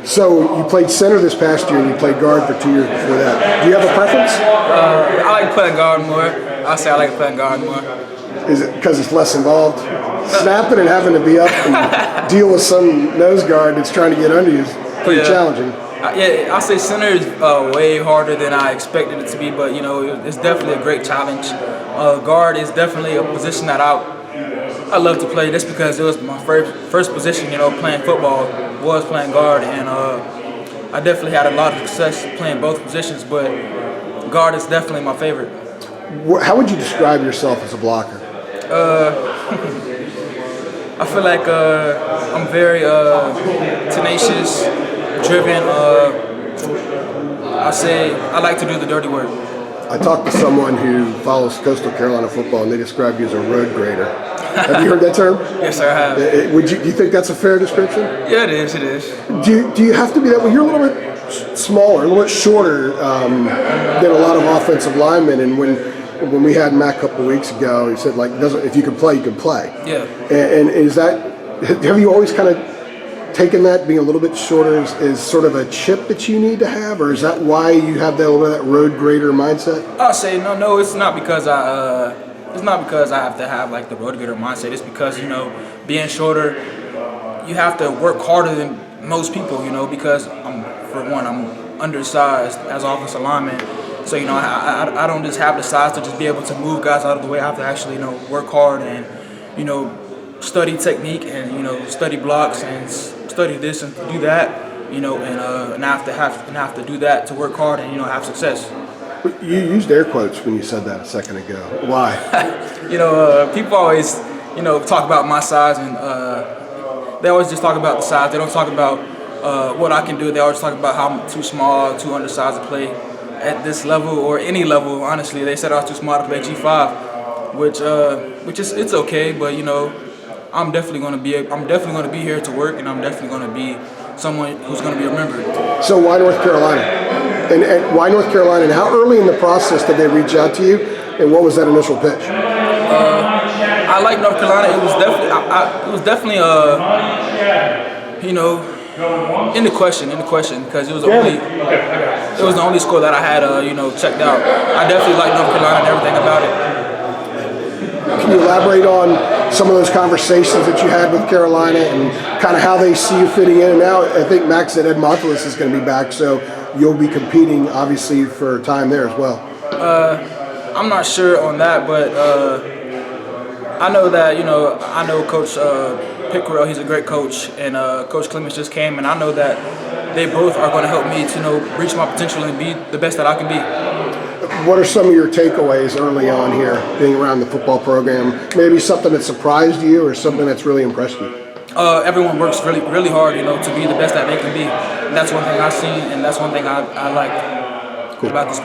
So you played center this past year and you played guard for 2 years before that. Do you have a preference? I like playing guard more. I say I like playing guard more. Is it because it's less involved? Snapping and having to be up and deal with some nose guard that's trying to get under you is pretty challenging. I say center is way harder than I expected it to be, but it's definitely a great challenge. Guard is definitely a position that I love to play just because it was my first position, playing football was playing guard, and I definitely had a lot of success playing both positions, but guard is definitely my favorite. How would you describe yourself as a blocker? I feel like I'm very tenacious, driven. I say I like to do the dirty work. I talked to someone who follows Coastal Carolina football, and they describe you as a road grader. Have you heard that term? Yes, sir, I have. Do you think that's a fair description? Yeah, it is. It is. Do you have to be that way? You're a little bit smaller, a little bit shorter than a lot of offensive linemen, and when we had Matt a couple of weeks ago, he said, if you can play, you can play. Yeah. And have you always kind of taken that being a little bit shorter is sort of a chip that you need to have, or is that why you have that little bit of that road grader mindset? I'll say no. It's not because I have to have like the road grader mindset. It's because being shorter, you have to work harder than most people. Because I'm undersized as offensive lineman. So I don't just have the size to just be able to move guys out of the way. I have to actually work hard and study technique and study blocks and study this and do that. And I have to do that to work hard and have success. You used air quotes when you said that a second ago. Why? People always talk about my size, and they always just talk about the size. They don't talk about what I can do. They always talk about how I'm too small, too undersized to play at this level or any level. Honestly, they said I was too small to play G5, which is it's okay. But I'm definitely going to be here to work, and I'm definitely going to be someone who's going to be remembered. So why North Carolina? And why North Carolina? And how early in the process did they reach out to you? And what was that initial pitch? I like North Carolina. It was definitely in the question because it was the only school that I had checked out. I definitely like North Carolina and everything about it. Can you elaborate on some of those conversations that you had with Carolina and kind of how they see you fitting in? And now I think Max said Ed Montelis is going to be back, so you'll be competing obviously for time there as well. I'm not sure on that, but I know that I know Coach Pickrell. He's a great coach, and Coach Clemens just came, and I know that they both are going to help me to reach my potential and be the best that I can be. What are some of your takeaways early on here, being around the football program? Maybe something that surprised you or something that's really impressed you? Everyone works really, really hard, to be the best that they can be. And that's one thing I've seen, and that's one thing I like about the sport.